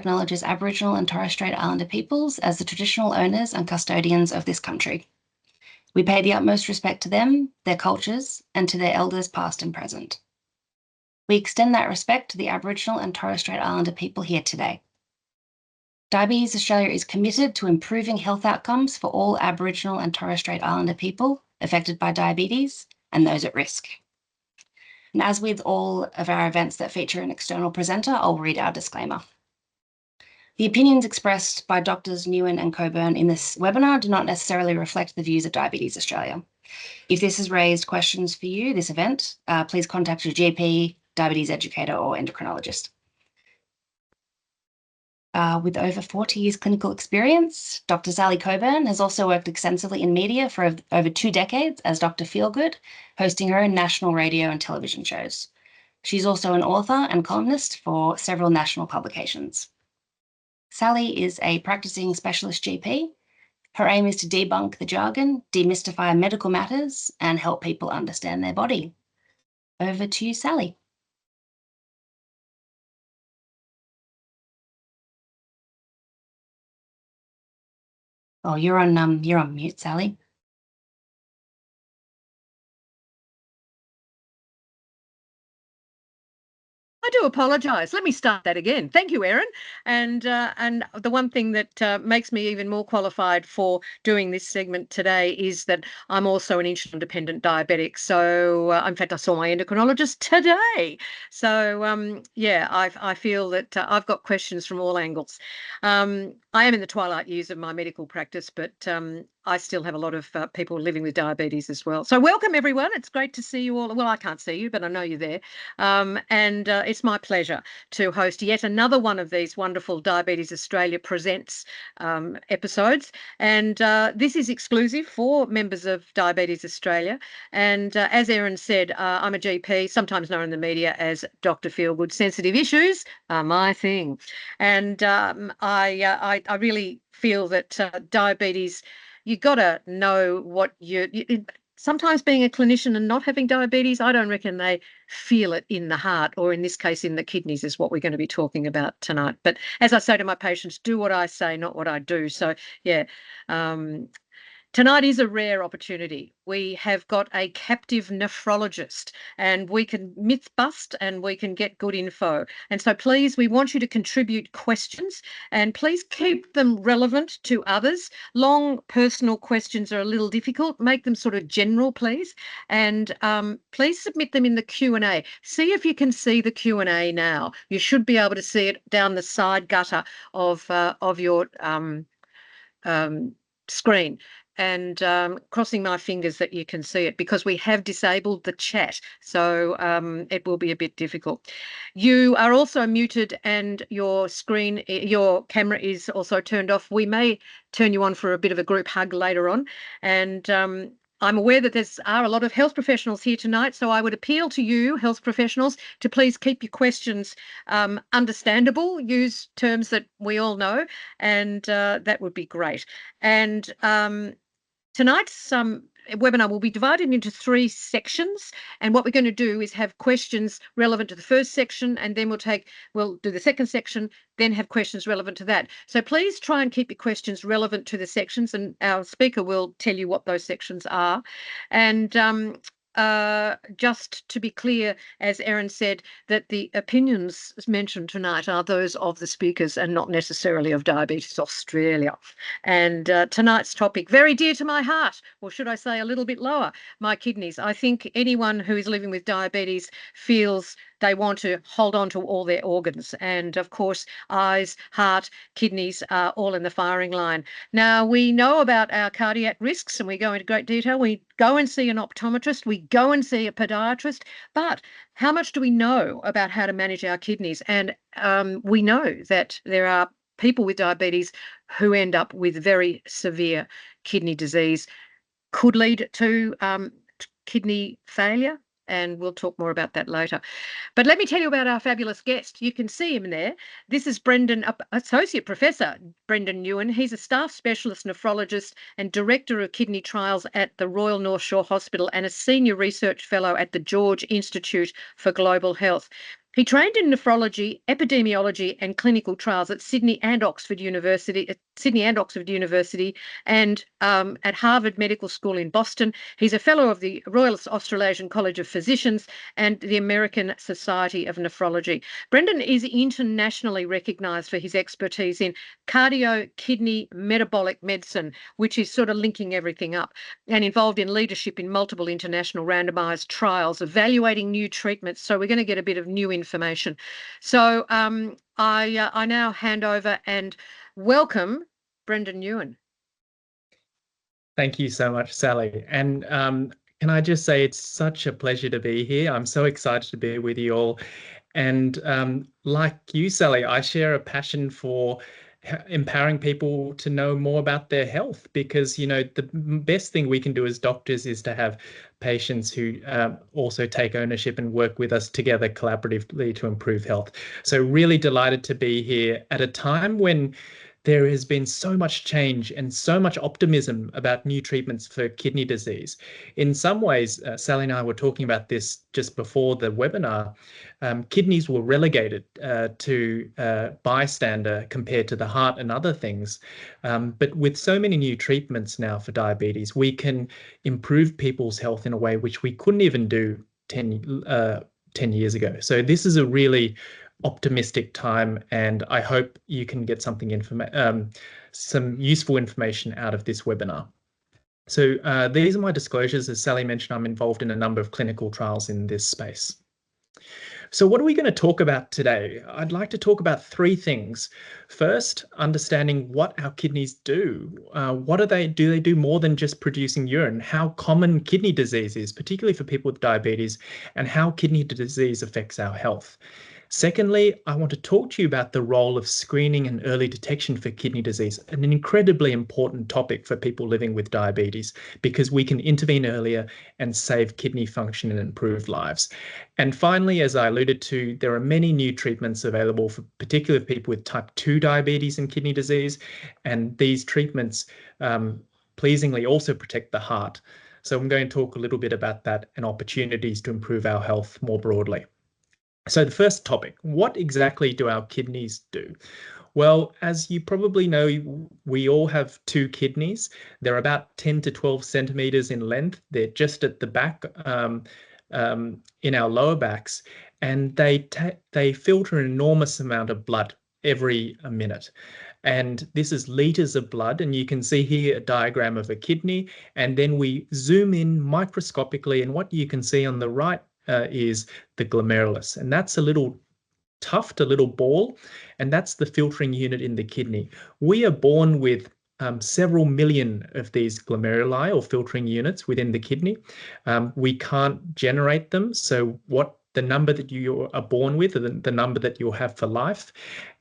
acknowledges Aboriginal and Torres Strait Islander peoples as the traditional owners and custodians of this country. We pay the utmost respect to them, their cultures, and to their elders past and present. We extend that respect to the Aboriginal and Torres Strait Islander people here today. Diabetes Australia is committed to improving health outcomes for all Aboriginal and Torres Strait Islander people affected by diabetes and those at risk. And as with all of our events that feature an external presenter, I'll read our disclaimer. The opinions expressed by Doctors Neuen and Cockburn in this webinar do not necessarily reflect the views of Diabetes Australia. If this has raised questions for you, this event, please contact your GP, diabetes educator, or endocrinologist. With over 40 years clinical experience, Dr. Sally Cockburn has also worked extensively in media for over 2 decades as Dr. Feelgood, hosting her own national radio and television shows. She's also an author and columnist for several national publications. Sally is a practicing specialist GP. Her aim is to debunk the jargon, demystify medical matters, and help people understand their body. Over to you, Sally. Oh, you're on mute, Sally. I do apologise. Let me start that again. Thank you, Erin. And the one thing that makes me even more qualified for doing this segment today is that I'm also an insulin-dependent diabetic. So, in fact, I saw my endocrinologist today. So, yeah, I feel that I've got questions from all angles. I am in the twilight years of my medical practice, but I still have a lot of people living with diabetes as well. So welcome, everyone. It's great to see you all. Well, I can't see you, but I know you're there. And it's my pleasure to host yet another one of these wonderful Diabetes Australia Presents episodes. And this is exclusive for members of Diabetes Australia. And as Erin said, I'm a GP, sometimes known in the media as Dr. Feelgood. Sensitive issues are my thing. And I really feel that diabetes, you got to know what sometimes being a clinician and not having diabetes, I don't reckon they feel it in the heart, or in this case in the kidneys, is what we're going to be talking about tonight. But as I say to my patients, do what I say, not what I do. So yeah, tonight is a rare opportunity. We have got a captive nephrologist, and we can myth bust and we can get good info. And so please, we want you to contribute questions, and please keep them relevant to others. Long personal questions are a little difficult. Make them sort of general, please. And please submit them in the Q&A. See if you can see the Q&A now. You should be able to see it down the side gutter of your screen. And crossing my fingers that you can see it, because we have disabled the chat, so it will be a bit difficult. You are also muted, and your camera is also turned off. We may turn you on for a bit of a group hug later on. And I'm aware that there are a lot of health professionals here tonight, so I would appeal to you, health professionals, to please keep your questions understandable. Use terms that we all know, and that would be great. And tonight's webinar will be divided into 3 sections, and what we're going to do is have questions relevant to the first section, and then we'll do the second section, then have questions relevant to that. So please try and keep your questions relevant to the sections, and our speaker will tell you what those sections are. And just to be clear, as Erin said, that the opinions mentioned tonight are those of the speakers and not necessarily of Diabetes Australia. And tonight's topic, very dear to my heart, or should I say a little bit lower, my kidneys. I think anyone who is living with diabetes feels they want to hold on to all their organs. And of course, eyes, heart, kidneys are all in the firing line. Now, we know about our cardiac risks, and we go into great detail. We go and see an optometrist, we go and see a podiatrist, but how much do we know about how to manage our kidneys? And we know that there are people with diabetes who end up with very severe kidney disease, could lead to kidney failure, and we'll talk more about that later. But let me tell you about our fabulous guest. You can see him there. This is Associate Professor Brendan Neuen. He's a staff specialist nephrologist and Director of Kidney Trials at the Royal North Shore Hospital, and a Senior Research Fellow at the George Institute for Global Health. He trained in nephrology, epidemiology, and clinical trials at Sydney and Oxford University, and at Harvard Medical School in Boston. He's a fellow of the Royal Australasian College of Physicians and the American Society of Nephrology. Brendan is internationally recognised for his expertise in cardio, kidney, metabolic medicine, which is sort of linking everything up, and involved in leadership in multiple international randomised trials, evaluating new treatments. So we're going to get a bit of new information. So I now hand over and welcome Brendan Neuen. Thank you so much, Sally. And can I just say it's such a pleasure to be here. I'm so excited to be with you all. And like you, Sally, I share a passion for empowering people to know more about their health, because, you know, the best thing we can do as doctors is to have patients who also take ownership and work with us together collaboratively to improve health. So really delighted to be here at a time when there has been so much change and so much optimism about new treatments for kidney disease. In some ways, Sally and I were talking about this just before the webinar. Kidneys were relegated to bystander compared to the heart and other things. But with so many new treatments now for diabetes, we can improve people's health in a way which we couldn't even do 10 years ago. So this is a really optimistic time, and I hope you can get some useful information out of this webinar. So these are my disclosures. As Sally mentioned, I'm involved in a number of clinical trials in this space. So what are we going to talk about today? I'd like to talk about three things. First, understanding what our kidneys do. What do they do? They do more than just producing urine. How common kidney disease is, particularly for people with diabetes, and how kidney disease affects our health. Secondly, I want to talk to you about the role of screening and early detection for kidney disease, an incredibly important topic for people living with diabetes, because we can intervene earlier and save kidney function and improve lives. And finally, as I alluded to, there are many new treatments available for particularly people with type 2 diabetes and kidney disease, and these treatments pleasingly also protect the heart. So I'm going to talk a little bit about that and opportunities to improve our health more broadly. So the first topic, what exactly do our kidneys do? Well, as you probably know, we all have two kidneys. They're about 10 to 12 centimeters in length. They're just at the back in our lower backs, and they filter an enormous amount of blood every minute. And this is liters of blood, and you can see here a diagram of a kidney, and then we zoom in microscopically, and what you can see on the right is the glomerulus, and that's a little tuft, a little ball, and that's the filtering unit in the kidney. We are born with several million of these glomeruli or filtering units within the kidney. We can't generate them, so what the number that you are born with, or the number that you'll have for life,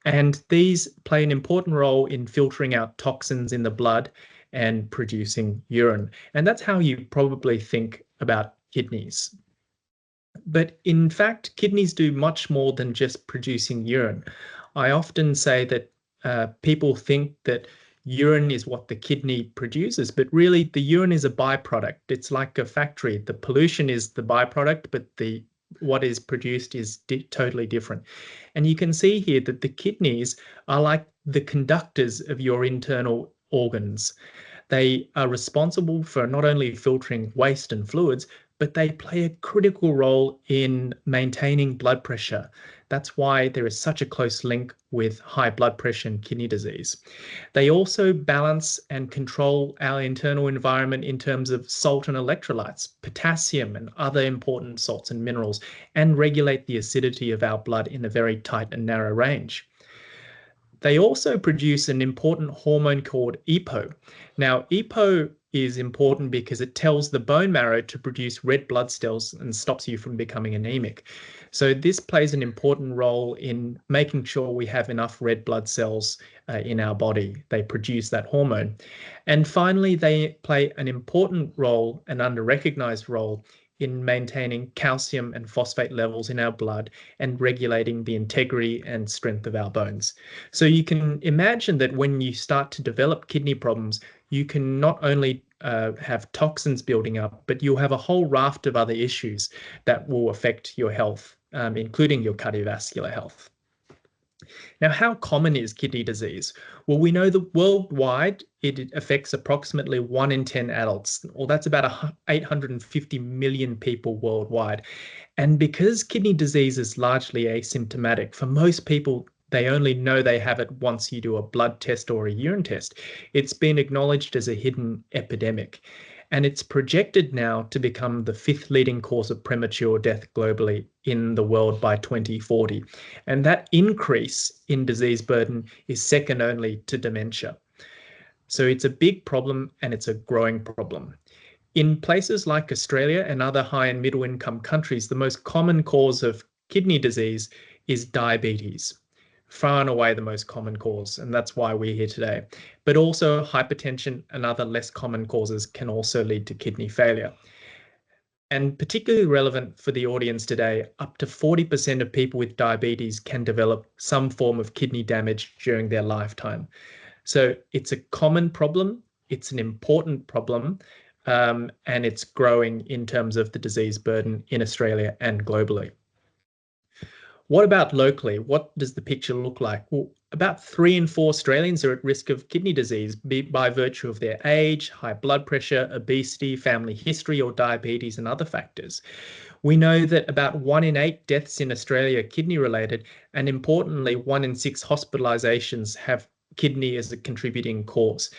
and these play an important role in filtering out toxins in the blood and producing urine. And that's how you probably think about kidneys. But in fact, kidneys do much more than just producing urine. I often say that people think that urine is what the kidney produces, but really the urine is a byproduct. It's like a factory. The pollution is the byproduct, but what is produced is totally different. And you can see here that the kidneys are like the conductors of your internal organs. They are responsible for not only filtering waste and fluids, but they play a critical role in maintaining blood pressure. That's why there is such a close link with high blood pressure and kidney disease. They also balance and control our internal environment in terms of salt and electrolytes, potassium and other important salts and minerals, and regulate the acidity of our blood in a very tight and narrow range. They also produce an important hormone called EPO. Now, EPO is important because it tells the bone marrow to produce red blood cells and stops you from becoming anemic. So this plays an important role in making sure we have enough red blood cells in our body. They produce that hormone. And finally, they play an important role, an under-recognized role, in maintaining calcium and phosphate levels in our blood and regulating the integrity and strength of our bones. So you can imagine that when you start to develop kidney problems, you can not only have toxins building up, but you'll have a whole raft of other issues that will affect your health, including your cardiovascular health. Now, how common is kidney disease? Well, we know that worldwide it affects approximately 1 in 10 adults, or that's about 850 million people worldwide. And because kidney disease is largely asymptomatic, for most people, they only know they have it once you do a blood test or a urine test. It's been acknowledged as a hidden epidemic. And it's projected now to become the 5th leading cause of premature death globally in the world by 2040. And that increase in disease burden is second only to dementia. So it's a big problem and it's a growing problem. In places like Australia and other high and middle income countries, the most common cause of kidney disease is diabetes. Far and away the most common cause, and that's why we're here today. But also hypertension and other less common causes can also lead to kidney failure. And particularly relevant for the audience today, up to 40% of people with diabetes can develop some form of kidney damage during their lifetime. So it's a common problem, it's an important problem, and it's growing in terms of the disease burden in Australia and globally. What about locally? What does the picture look like? Well, about 3 in 4 Australians are at risk of kidney disease by virtue of their age, high blood pressure, obesity, family history, or diabetes and other factors. We know that about 1 in 8 deaths in Australia are kidney related, and importantly, 1 in 6 hospitalizations have kidney as a contributing cause.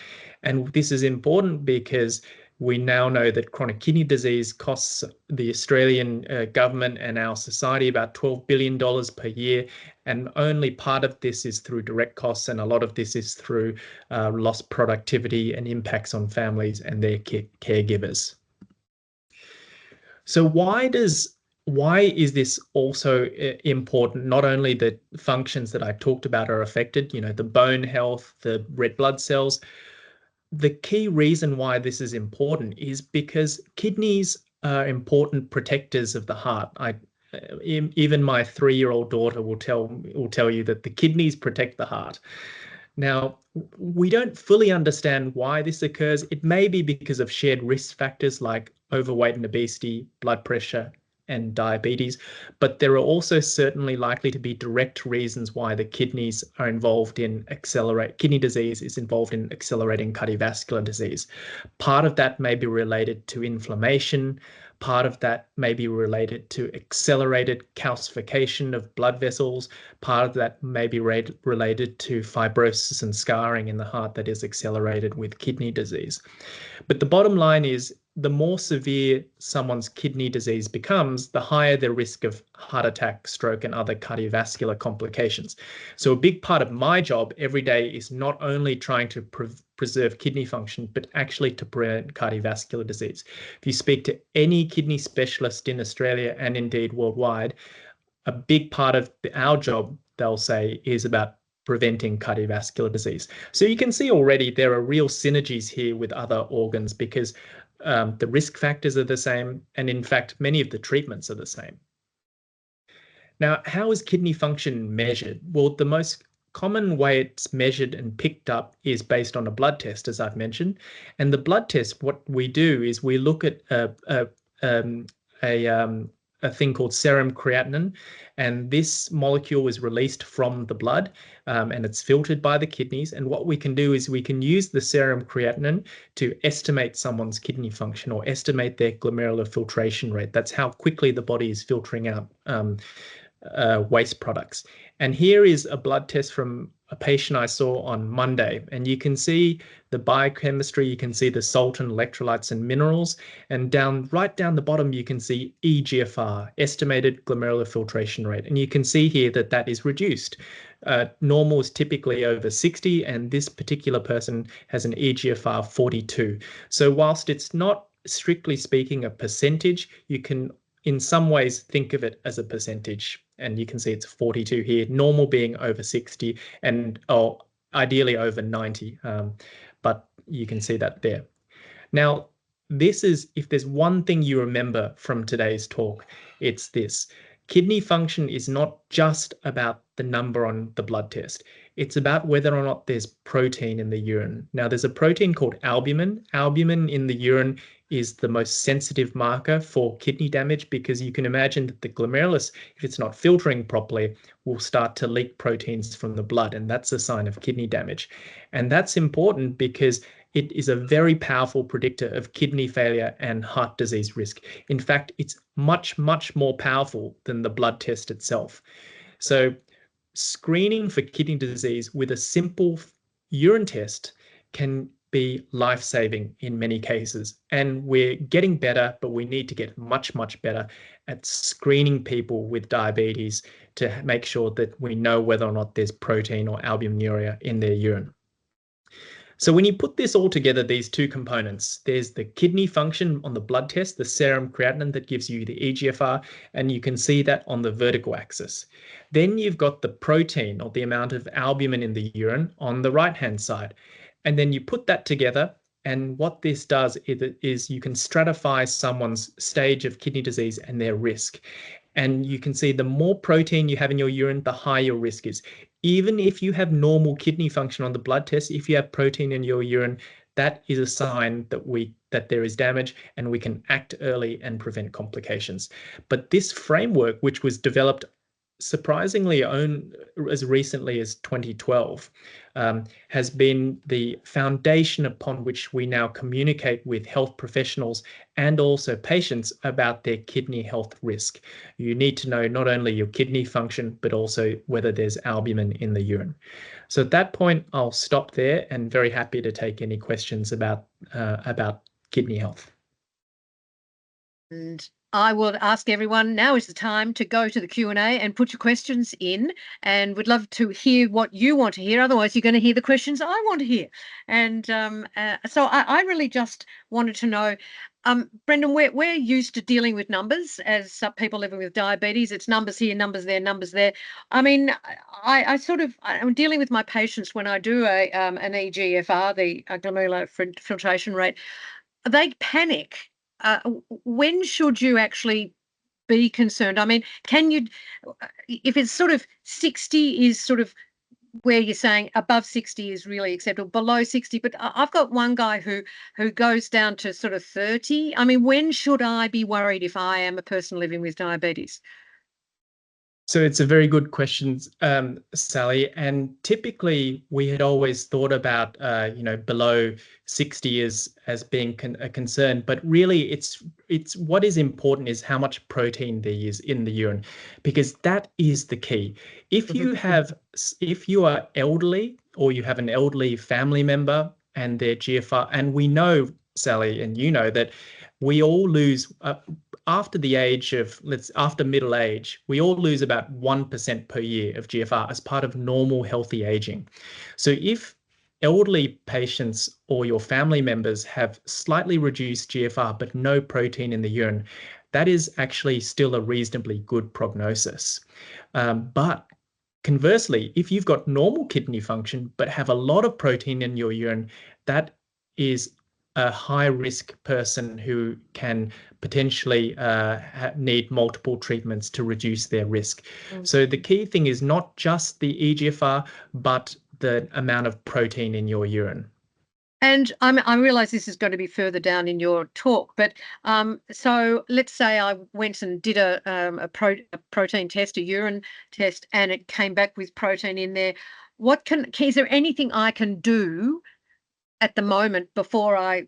And this is important because we now know that chronic kidney disease costs the Australian government and our society about $12 billion per year, and only part of this is through direct costs, and a lot of this is through lost productivity and impacts on families and their caregivers. So why is this also important? Not only the functions that I talked about are affected, the bone health, the red blood cells. The key reason why this is important is because kidneys are important protectors of the heart. Even my 3-year-old daughter will tell you that the kidneys protect the heart. Now, we don't fully understand why this occurs. It may be because of shared risk factors like overweight and obesity, blood pressure, and diabetes, but there are also certainly likely to be direct reasons why the kidneys are involved in kidney disease is involved in accelerating cardiovascular disease. Part of that may be related to inflammation. Part of that may be related to accelerated calcification of blood vessels. Part of that may be related to fibrosis and scarring in the heart that is accelerated with kidney disease. But the bottom line is, the more severe someone's kidney disease becomes, the higher the risk of heart attack, stroke, and other cardiovascular complications. So a big part of my job every day is not only trying to preserve kidney function, but actually to prevent cardiovascular disease. If you speak to any kidney specialist in Australia and indeed worldwide, a big part of our job, they'll say, is about preventing cardiovascular disease. So you can see already there are real synergies here with other organs because the risk factors are the same, and in fact, many of the treatments are the same. Now, how is kidney function measured? Well, the most common way it's measured and picked up is based on a blood test, as I've mentioned. And the blood test, what we do is we look at a thing called serum creatinine, and this molecule is released from the blood and it's filtered by the kidneys. And what we can do is we can use the serum creatinine to estimate someone's kidney function or estimate their glomerular filtration rate. That's how quickly the body is filtering out waste products. And here is a blood test from a patient I saw on Monday, and you can see the biochemistry, you can see the salt and electrolytes and minerals, and right down the bottom you can see eGFR, estimated glomerular filtration rate, and you can see here that that is reduced. Normal is typically over 60, and this particular person has an eGFR 42. So whilst it's not strictly speaking a percentage, you can in some ways think of it as a percentage, and you can see it's 42 here, normal being over 60 and ideally over 90, but you can see that there. Now, this is, if there's one thing you remember from today's talk, it's this. Kidney function is not just about the number on the blood test. It's about whether or not there's protein in the urine. Now, there's a protein called albumin. Albumin in the urine is the most sensitive marker for kidney damage, because you can imagine that the glomerulus, if it's not filtering properly, will start to leak proteins from the blood, and that's a sign of kidney damage. And that's important because it is a very powerful predictor of kidney failure and heart disease risk. In fact, it's much, much more powerful than the blood test itself. So screening for kidney disease with a simple urine test can be life-saving in many cases. And we're getting better, but we need to get much, much better at screening people with diabetes to make sure that we know whether or not there's protein or albuminuria in their urine. So when you put this all together, these two components, there's the kidney function on the blood test, the serum creatinine that gives you the eGFR, and you can see that on the vertical axis. Then you've got the protein, or the amount of albumin in the urine, on the right-hand side. And then you put that together, and what this does is you can stratify someone's stage of kidney disease and their risk. And you can see the more protein you have in your urine, the higher your risk is. Even if you have normal kidney function on the blood test, if you have protein in your urine, that is a sign that there is damage, and we can act early and prevent complications. But this framework, which was developed surprisingly as recently as 2012, has been the foundation upon which we now communicate with health professionals and also patients about their kidney health risk. You need to know not only your kidney function, but also whether there's albumin in the urine. So at that point, I'll stop there, and very happy to take any questions about kidney health. And I will ask everyone, now is the time to go to the Q&A and put your questions in, and we'd love to hear what you want to hear. Otherwise, you're going to hear the questions I want to hear. And so I really just wanted to know, Brendan, we're used to dealing with numbers as people living with diabetes. It's numbers here, numbers there, numbers there. I mean, I'm dealing with my patients when I do an eGFR, the glomerular filtration rate. They panic. When should you actually be concerned? I mean, if it's sort of 60 is sort of where you're saying above 60 is really acceptable, below 60, but I've got one guy who goes down to sort of 30. I mean, when should I be worried if I am a person living with diabetes? So it's a very good question, Sally. And typically, we had always thought about, below 60 as being a concern. But really, it's what is important is how much protein there is in the urine, because that is the key. If you are elderly, or you have an elderly family member and their GFR, and we know, Sally, and you know that we all lose. After middle age, we all lose about 1% per year of GFR as part of normal healthy aging. So if elderly patients or your family members have slightly reduced GFR but no protein in the urine, that is actually still a reasonably good prognosis. But conversely, if you've got normal kidney function but have a lot of protein in your urine, that is a high-risk person who can potentially need multiple treatments to reduce their risk. Mm-hmm. So the key thing is not just the eGFR, but the amount of protein in your urine. And I realise this is going to be further down in your talk, but so let's say I went and did a protein test, a urine test, and it came back with protein in there. Is there anything I can do at the moment before I,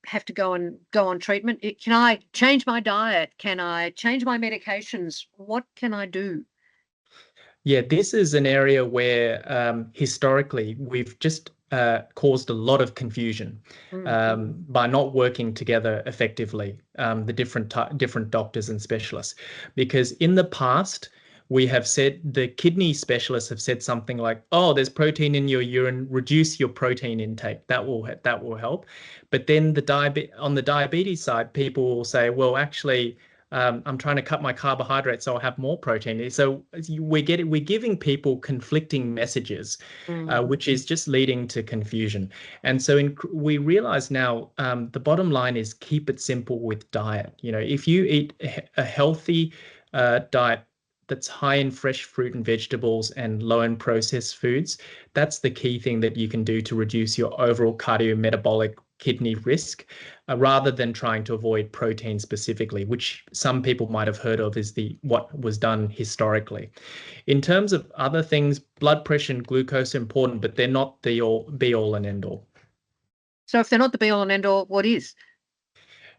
have to go on treatment? Can I change my diet? Can I change my medications? What can I do? Yeah, this is an area where historically we've just caused a lot of confusion by not working together effectively, the different doctors and specialists. Because in the past, we have said, the kidney specialists have said something like, "Oh, there's protein in your urine, reduce your protein intake. That will help." But then on the diabetes side, people will say, "Well, actually, I'm trying to cut my carbohydrates so I'll have more protein." So we're giving people conflicting messages, which is just leading to confusion. And so we realize now the bottom line is keep it simple with diet. If you eat a healthy diet that's high in fresh fruit and vegetables and low in processed foods. That's the key thing that you can do to reduce your overall cardiometabolic kidney risk, rather than trying to avoid protein specifically, which some people might have heard of as what was done historically. In terms of other things, blood pressure and glucose are important, but they're not the be all and end all. So if they're not the be all and end all, what is?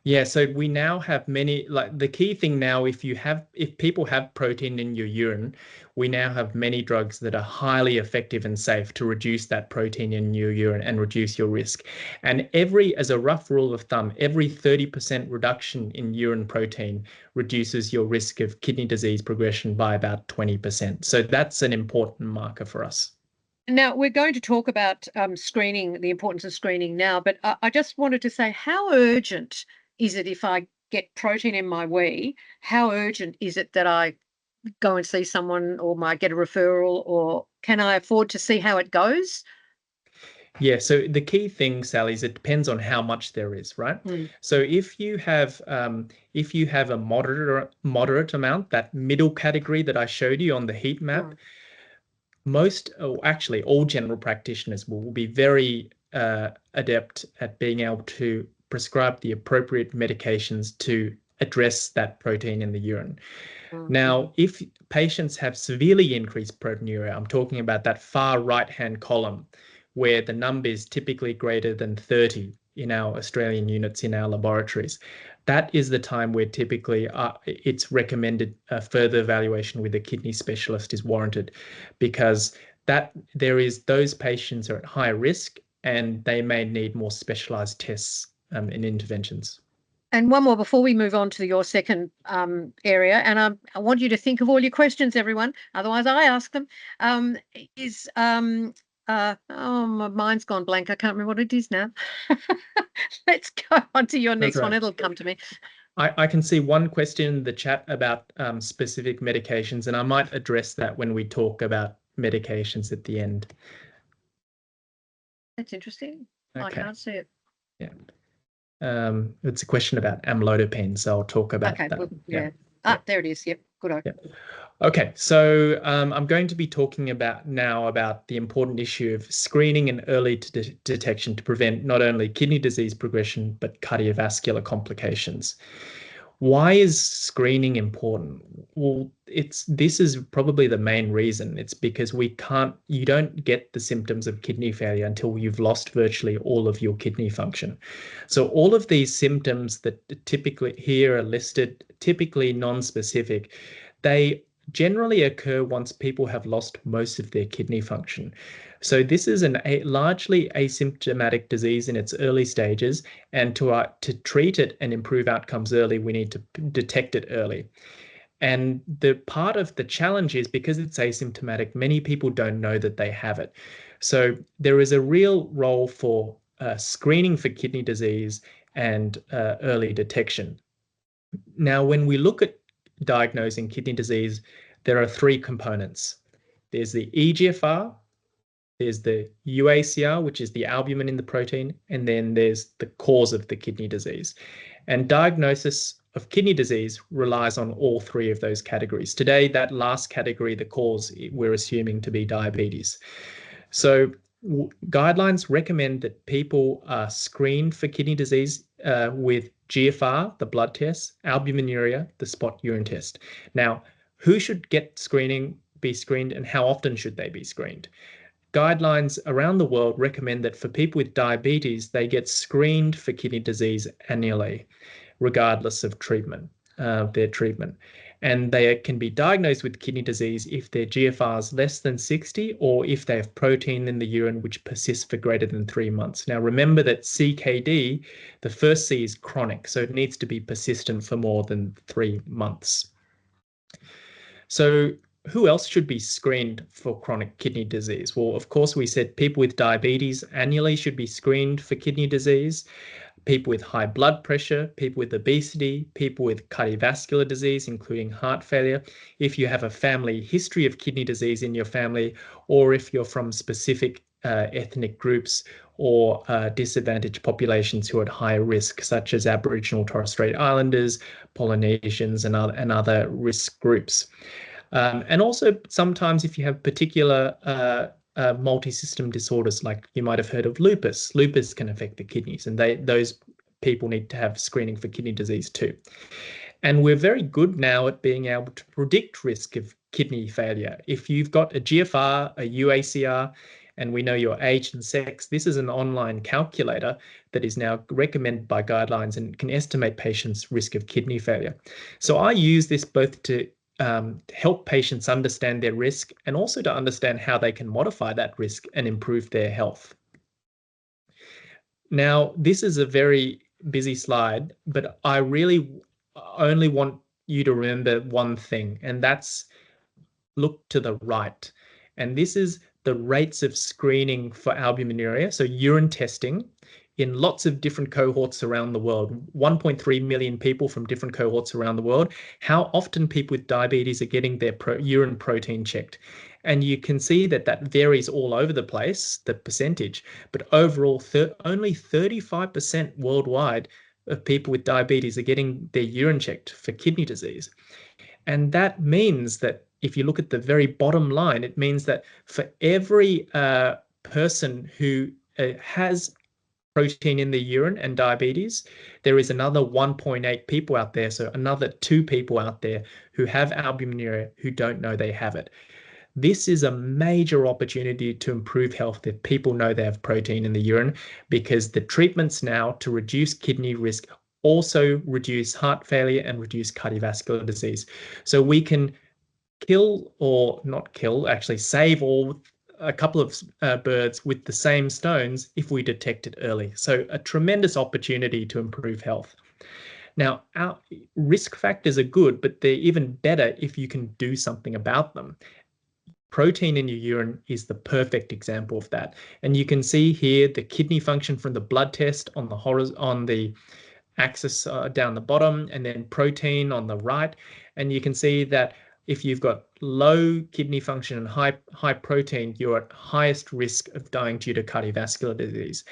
Yeah, so we now have many, like the key thing now, if people have protein in your urine, we now have many drugs that are highly effective and safe to reduce that protein in your urine and reduce your risk. And as a rough rule of thumb, every 30% reduction in urine protein reduces your risk of kidney disease progression by about 20%. So that's an important marker for us. Now, we're going to talk about screening, the importance of screening now, but I just wanted to say, how urgent is it if I get protein in my wee? How urgent is it that I go and see someone or might get a referral, or can I afford to see how it goes? Yeah, so the key thing, Sally, is it depends on how much there is, right? So if you have a moderate amount, that middle category that I showed you on the heat map, actually all general practitioners will be very adept at being able to prescribe the appropriate medications to address that protein in the urine. Now, if patients have severely increased proteinuria, I'm talking about that far right-hand column where the number is typically greater than 30 in our Australian units in our laboratories. That is the time where typically it's recommended further evaluation with a kidney specialist is warranted, because those patients are at high risk and they may need more specialized tests and interventions. And one more before we move on to your second area, and I want you to think of all your questions, everyone. Otherwise, I ask them. Oh, my mind's gone blank. I can't remember what it is now. Let's go on to your next one. It'll come to me. I can see one question in the chat about specific medications, and I might address that when we talk about medications at the end. That's interesting. Okay. I can't see it. Yeah. It's a question about amlodipine, so I'll talk about that. Well, yeah. There it is. Yep. Good. Yep. Okay, so I'm going to be talking about the important issue of screening and early detection to prevent not only kidney disease progression, but cardiovascular complications. Why is screening important? Well, this is probably the main reason. It's because you don't get the symptoms of kidney failure until you've lost virtually all of your kidney function. So all of these symptoms that typically here are listed, typically non-specific, they generally occur once people have lost most of their kidney function. So this is a largely asymptomatic disease in its early stages, and to treat it and improve outcomes early, we need to detect it early. And the part of the challenge is because it's asymptomatic, many people don't know that they have it. So there is a real role for screening for kidney disease and early detection. Now, when we look at diagnosing kidney disease, there are three components. There's the eGFR, there's the UACR, which is the albumin in the protein, and then there's the cause of the kidney disease. And diagnosis of kidney disease relies on all three of those categories. Today, that last category, the cause, we're assuming to be diabetes. So guidelines recommend that people are screened for kidney disease with GFR, the blood test, albuminuria, the spot urine test. Now, who should be screened, and how often should they be screened? Guidelines around the world recommend that for people with diabetes, they get screened for kidney disease annually, regardless of their treatment. And they can be diagnosed with kidney disease if their GFR is less than 60 or if they have protein in the urine which persists for greater than 3 months. Now, remember that CKD, the first C is chronic, so it needs to be persistent for more than 3 months. So who else should be screened for chronic kidney disease? Well, of course, we said people with diabetes annually should be screened for kidney disease. People with high blood pressure, people with obesity, people with cardiovascular disease, including heart failure. If you have a family history of kidney disease in your family, or if you're from specific ethnic groups or disadvantaged populations who are at higher risk, such as Aboriginal Torres Strait Islanders, Polynesians, and other risk groups. And also sometimes if you have particular multi-system disorders, like you might have heard of lupus. Lupus can affect the kidneys, and those people need to have screening for kidney disease too. And we're very good now at being able to predict risk of kidney failure. If you've got a GFR, a UACR, and we know your age and sex, this is an online calculator that is now recommended by guidelines and can estimate patients' risk of kidney failure. So I use this both to help patients understand their risk and also to understand how they can modify that risk and improve their health. Now, this is a very busy slide, but I really only want you to remember one thing, and that's look to the right. And this is the rates of screening for albuminuria, so urine testing in lots of different cohorts around the world, 1.3 million people from different cohorts around the world, how often people with diabetes are getting their urine protein checked. And you can see that that varies all over the place, the percentage, but overall only 35% worldwide of people with diabetes are getting their urine checked for kidney disease. And that means that if you look at the very bottom line, it means that for every person who has protein in the urine and diabetes, there is another 1.8 people out there, so another 2 people out there who have albuminuria who don't know they have it. This is a major opportunity to improve health if people know they have protein in the urine, because the treatments now to reduce kidney risk also reduce heart failure and reduce cardiovascular disease. So we can kill, or not kill, actually save a couple of birds with the same stones if we detect it early. So a tremendous opportunity to improve health. Now, our risk factors are good, but they're even better if you can do something about them. Protein in your urine is the perfect example of that. And you can see here the kidney function from the blood test on the axis down the bottom, and then protein on the right. And you can see that if you've got low kidney function and high protein, you're at highest risk of dying due to cardiovascular disease.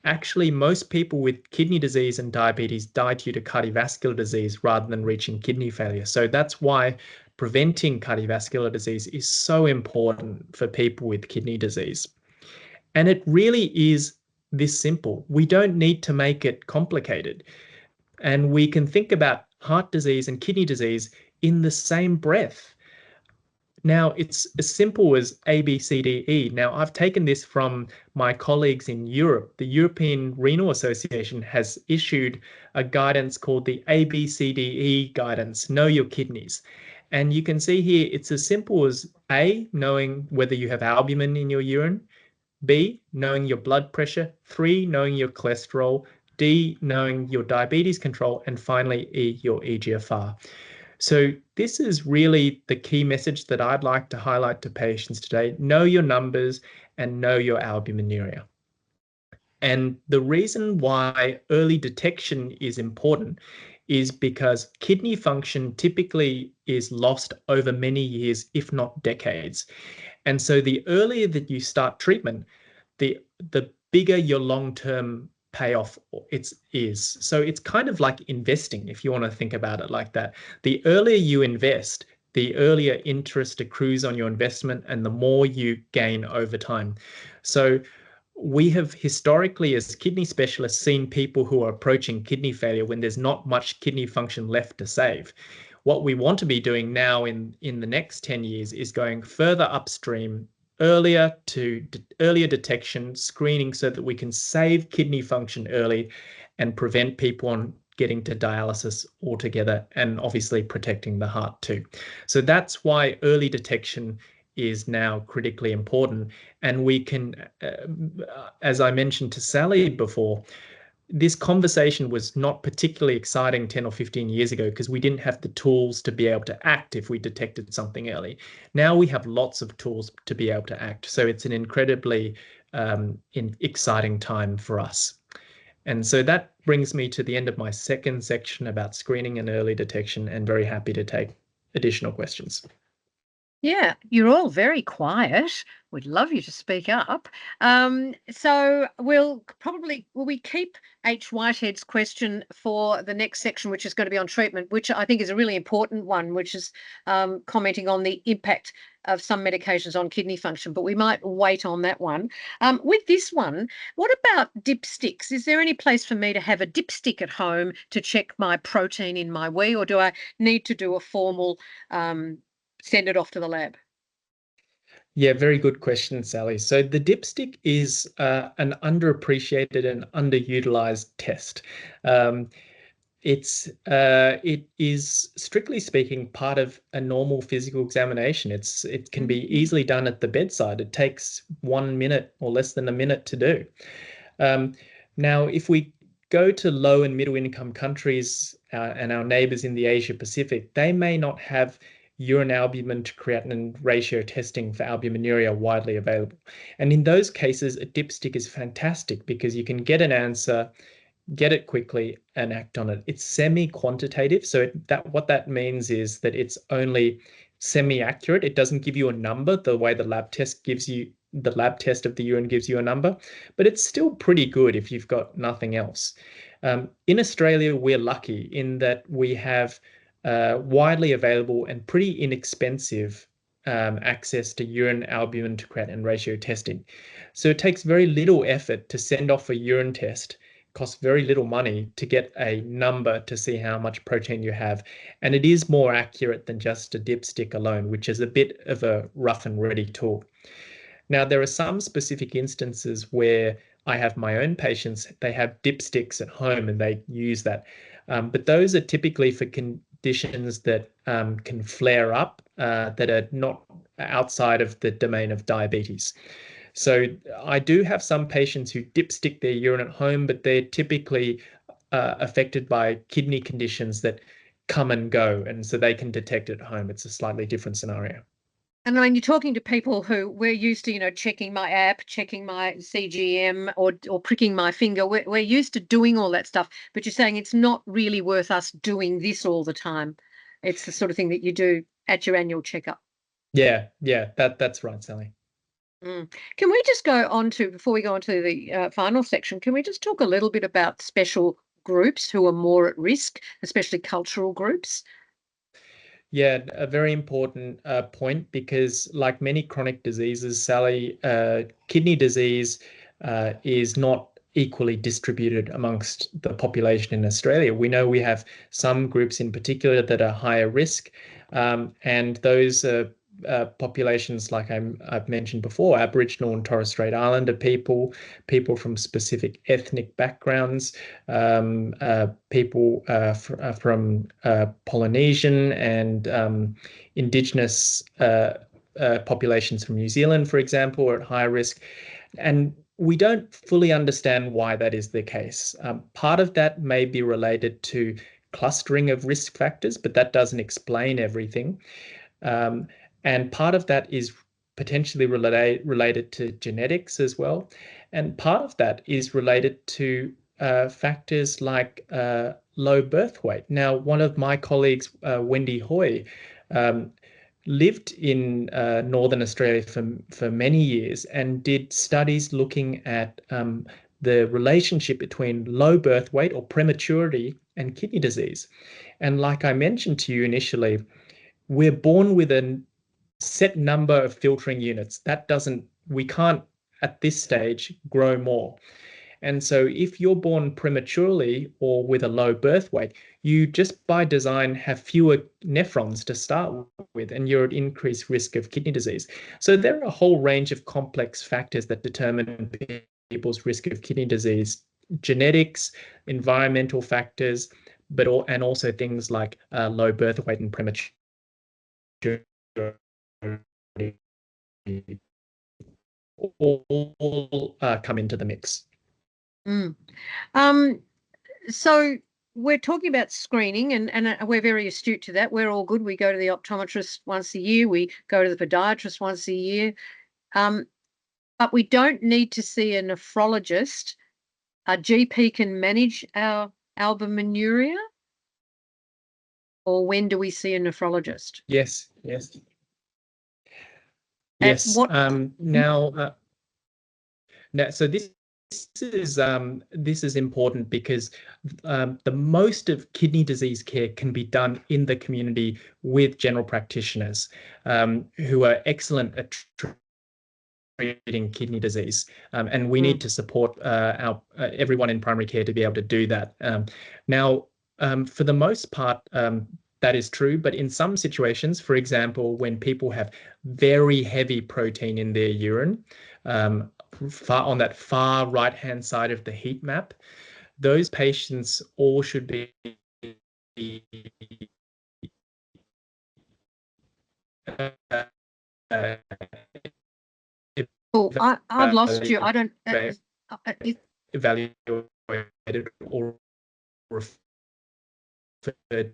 Actually, most people with kidney disease and diabetes die due to cardiovascular disease rather than reaching kidney failure. So that's why preventing cardiovascular disease is so important for people with kidney disease. And it really is this simple. We don't need to make it complicated. And we can think about heart disease and kidney disease in the same breath. Now, it's as simple as A, B, C, D, E. Now, I've taken this from my colleagues in Europe. The European Renal Association has issued a guidance called the ABCDE guidance, Know Your Kidneys. And you can see here, it's as simple as A, knowing whether you have albumin in your urine, B, knowing your blood pressure, 3, knowing your cholesterol, D, knowing your diabetes control, and finally, E, your eGFR. So this is really the key message that I'd like to highlight to patients today. Know your numbers and know your albuminuria. And the reason why early detection is important is because kidney function typically is lost over many years, if not decades. And so the earlier that you start treatment, the bigger your long-term payoff is. So it's kind of like investing, if you want to think about it like that. The earlier you invest, the earlier interest accrues on your investment and the more you gain over time. So we have historically, as kidney specialists, seen people who are approaching kidney failure when there's not much kidney function left to save. What we want to be doing now in the next 10 years is going further upstream, earlier detection, screening, so that we can save kidney function early and prevent people on getting to dialysis altogether, and obviously protecting the heart too. So that's why early detection is now critically important. And we can, as I mentioned to Sally before, this conversation was not particularly exciting 10 or 15 years ago because we didn't have the tools to be able to act if we detected something early. Now we have lots of tools to be able to act. So it's an incredibly exciting time for us. And so that brings me to the end of my second section about screening and early detection, and very happy to take additional questions. Yeah, you're all very quiet. We'd love you to speak up. So will we keep H. Whitehead's question for the next section, which is going to be on treatment, which I think is a really important one, which is commenting on the impact of some medications on kidney function, but we might wait on that one. With this one, what about dipsticks? Is there any place for me to have a dipstick at home to check my protein in my wee, or do I need to do a formal send it off to the lab? Yeah, very good question, Sally. So the dipstick is an underappreciated and underutilized test. Um, it is strictly speaking part of a normal physical examination. It can be easily done at the bedside. It takes 1 minute or less than a minute to do. Um, Now, if we go to low and middle income countries and our neighbors in the Asia Pacific, they may not have urine albumin to creatinine ratio testing for albuminuria widely available. And in those cases, a dipstick is fantastic because you can get an answer, get it quickly, and act on it. It's semi-quantitative, so what that means is that it's only semi-accurate. It doesn't give you a number the way the lab test of the urine gives you a number, but it's still pretty good if you've got nothing else. In Australia, we're lucky in that we have widely available and pretty inexpensive access to urine albumin to creatinine ratio testing. So it takes very little effort to send off a urine test, costs very little money to get a number to see how much protein you have. And it is more accurate than just a dipstick alone, which is a bit of a rough and ready tool. Now, there are some specific instances where I have my own patients, they have dipsticks at home and they use that. But those are typically for conditions that can flare up that are not outside of the domain of diabetes. So I do have some patients who dipstick their urine at home, but they're typically affected by kidney conditions that come and go, and so they can detect it at home. It's a slightly different scenario. And I mean, you're talking to people who we're used to, checking my app, checking my CGM, or pricking my finger. We're used to doing all that stuff, but you're saying it's not really worth us doing this all the time. It's the sort of thing that you do at your annual checkup. Yeah, that's right, Sally. Can we just go on to, before we go on to the final section, can we just talk a little bit about special groups who are more at risk, especially cultural groups? Yeah, a very important point because, like many chronic diseases, Sally, kidney disease is not equally distributed amongst the population in Australia. We know we have some groups in particular that are higher risk, and those populations, like I've mentioned before, Aboriginal and Torres Strait Islander people, people from specific ethnic backgrounds, people from Polynesian and Indigenous populations from New Zealand, for example, are at higher risk. And we don't fully understand why that is the case. Part of that may be related to clustering of risk factors, but that doesn't explain everything. And part of that is potentially related to genetics as well. And part of that is related to factors like low birth weight. Now, one of my colleagues, Wendy Hoy, lived in Northern Australia for many years and did studies looking at the relationship between low birth weight or prematurity and kidney disease. And like I mentioned to you initially, we're born with a set number of filtering units. We can't at this stage grow more. And so if you're born prematurely or with a low birth weight, you just by design have fewer nephrons to start with, and you're at increased risk of kidney disease. So there are a whole range of complex factors that determine people's risk of kidney disease: genetics, environmental factors, and also things like low birth weight and prematurity all come into the mix. Mm. So we're talking about screening, and we're very astute to that. We're all good. We go to the optometrist once a year. We go to the podiatrist once a year. But we don't need to see a nephrologist. A GP can manage our albuminuria? Or when do we see a nephrologist? Yes. Yes. What? Now, so this is important because the most of kidney disease care can be done in the community with general practitioners who are excellent at treating kidney disease, and we need to support our everyone in primary care to be able to do that. Now, for the most part, that is true, but in some situations, for example, when people have very heavy protein in their urine, on that far right-hand side of the heat map, those patients all should be Oh, I've lost you. I don't. Evaluated or referred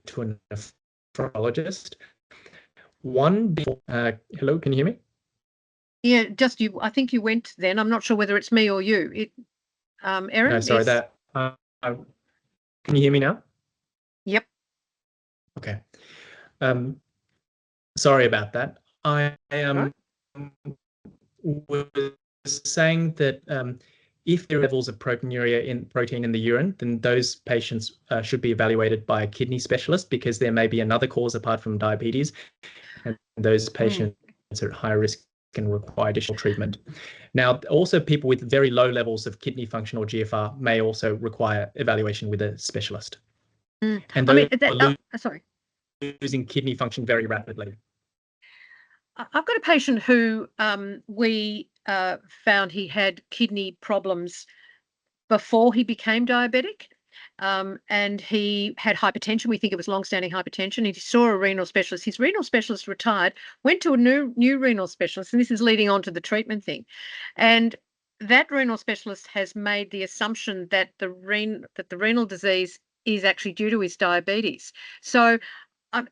to a nephrologist. Hello, can you hear me? Yeah, just you. I think you went then. I'm not sure whether it's me or you. Erin? No, sorry, can you hear me now? Yep. Okay. Sorry about that. I was saying that if there are levels of proteinuria in protein in the urine, then those patients should be evaluated by a kidney specialist because there may be another cause apart from diabetes, and those patients are at high risk and require additional treatment. Now, also people with very low levels of kidney function or GFR may also require evaluation with a specialist. And those sorry. losing kidney function very rapidly. I've got a patient who we found he had kidney problems before he became diabetic. And he had hypertension. We think it was long-standing hypertension. He saw a renal specialist. His renal specialist retired, went to a new renal specialist, and this is leading on to the treatment thing. And that renal specialist has made the assumption that the renal disease is actually due to his diabetes. So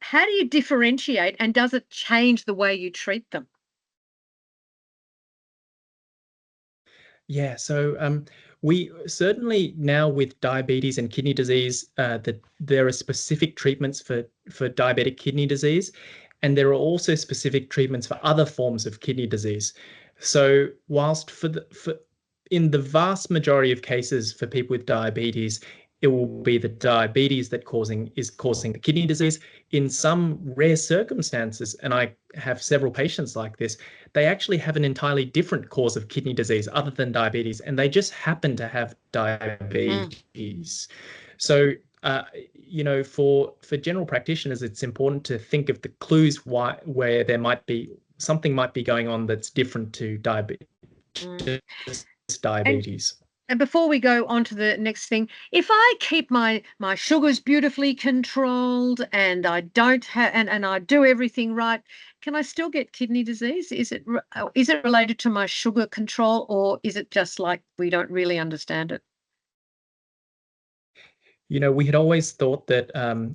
how do you differentiate, and does it change the way you treat them? Yeah, so we certainly now with diabetes and kidney disease, that there are specific treatments for diabetic kidney disease, and there are also specific treatments for other forms of kidney disease. So whilst in the vast majority of cases for people with diabetes, it will be the diabetes that is causing the kidney disease. In some rare circumstances, and I have several patients like this, they actually have an entirely different cause of kidney disease other than diabetes, and they just happen to have diabetes. So, for general practitioners, it's important to think of the clues where there might be something might be going on that's different to diabetes. And before we go on to the next thing, if I keep my sugars beautifully controlled and I don't have and I do everything right, can I still get kidney disease? Is it related to my sugar control, or is it just like we don't really understand it? We had always thought that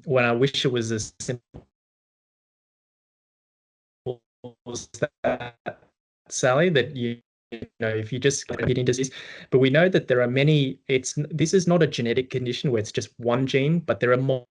when I wish it was as simple as that, Sally, that if you just get kidney disease, but we know that there are many. This is not a genetic condition where it's just one gene, but there are multiple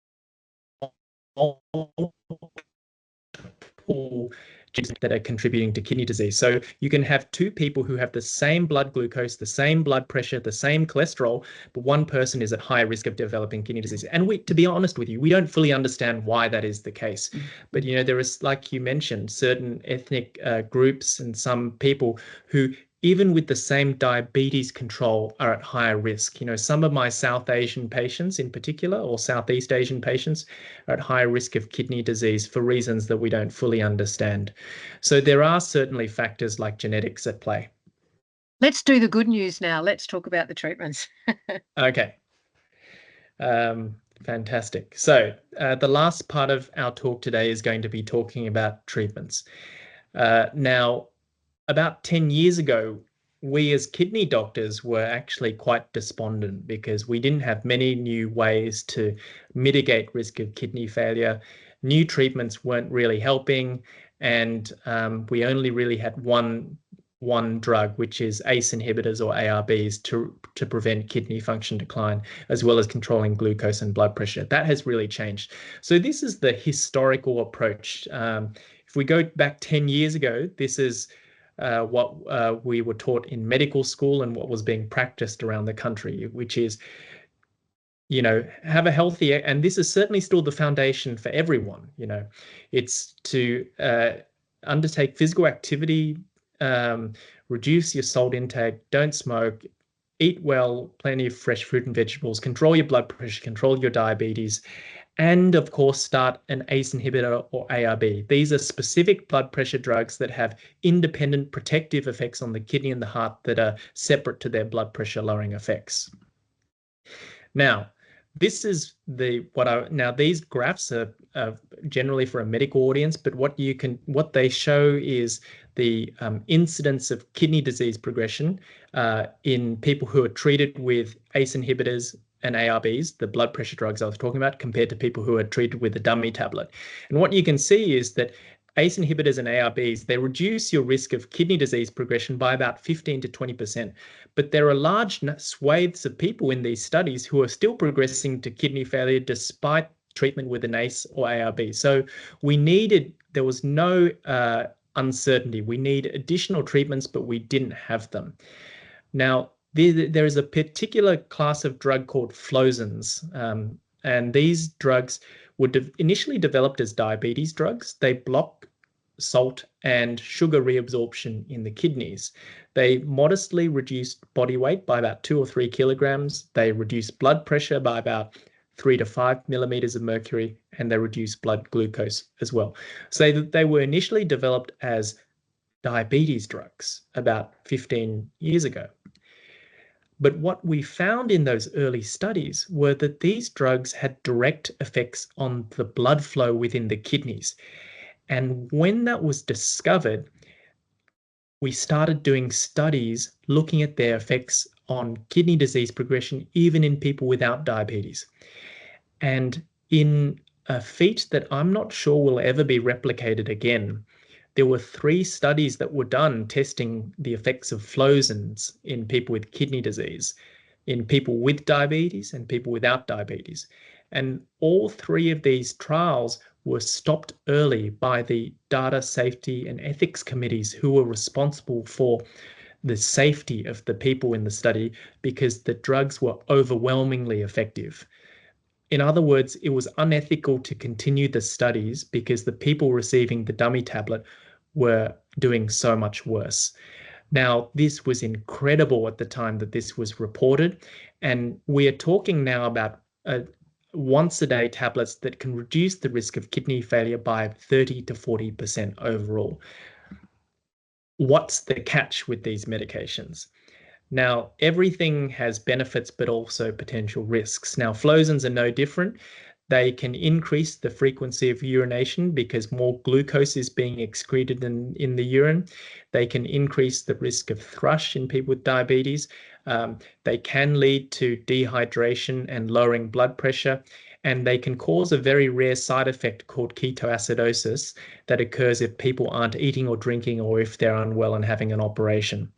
genes that are contributing to kidney disease. So you can have two people who have the same blood glucose, the same blood pressure, the same cholesterol, but one person is at high risk of developing kidney disease. And to be honest with you, we don't fully understand why that is the case. But there is, like you mentioned, certain ethnic groups and some people who, even with the same diabetes control, are at higher risk. Some of my South Asian patients in particular, or Southeast Asian patients, are at higher risk of kidney disease for reasons that we don't fully understand. So there are certainly factors like genetics at play. Let's do the good news now. Let's talk about the treatments. Okay. Fantastic. So the last part of our talk today is going to be talking about treatments. Now, about 10 years ago, we as kidney doctors were actually quite despondent because we didn't have many new ways to mitigate risk of kidney failure. New treatments weren't really helping, and we only really had one drug, which is ACE inhibitors or ARBs to prevent kidney function decline, as well as controlling glucose and blood pressure. That has really changed. So this is the historical approach. If we go back 10 years ago, this is what we were taught in medical school and what was being practiced around the country, which is, have a healthy, and this is certainly still the foundation for everyone, it's to undertake physical activity, reduce your salt intake, don't smoke, eat well, plenty of fresh fruit and vegetables, control your blood pressure, control your diabetes, and of course, start an ACE inhibitor or ARB. These are specific blood pressure drugs that have independent protective effects on the kidney and the heart that are separate to their blood pressure lowering effects. Now, this is these graphs are generally for a medical audience, but what they show is the incidence of kidney disease progression in people who are treated with ACE inhibitors and ARBs, the blood pressure drugs I was talking about, compared to people who are treated with a dummy tablet. And what you can see is that ACE inhibitors and ARBs, they reduce your risk of kidney disease progression by about 15 to 20%. But there are large swathes of people in these studies who are still progressing to kidney failure despite treatment with an ACE or ARB. So there was no uncertainty. We need additional treatments, but we didn't have them. Now, there is a particular class of drug called flozins, and these drugs were initially developed as diabetes drugs. They block salt and sugar reabsorption in the kidneys. They modestly reduced body weight by about 2 or 3 kilograms. They reduced blood pressure by about 3 to 5 millimeters of mercury, and they reduced blood glucose as well. So they were initially developed as diabetes drugs about 15 years ago. But what we found in those early studies were that these drugs had direct effects on the blood flow within the kidneys. And when that was discovered, we started doing studies looking at their effects on kidney disease progression, even in people without diabetes. And in a feat that I'm not sure will ever be replicated again, there were 3 studies that were done testing the effects of flozins in people with kidney disease, in people with diabetes and people without diabetes. And all 3 of these trials were stopped early by the data safety and ethics committees who were responsible for the safety of the people in the study, because the drugs were overwhelmingly effective. In other words, it was unethical to continue the studies because the people receiving the dummy tablet were doing so much worse. Now, this was incredible at the time that this was reported, and we are talking now about once-a-day tablets that can reduce the risk of kidney failure by 30 to 40% overall. What's the catch with these medications? Now, everything has benefits, but also potential risks. Now, flozins are no different. They can increase the frequency of urination because more glucose is being excreted in the urine. They can increase the risk of thrush in people with diabetes. They can lead to dehydration and lowering blood pressure. And they can cause a very rare side effect called ketoacidosis that occurs if people aren't eating or drinking, or if they're unwell and having an operation.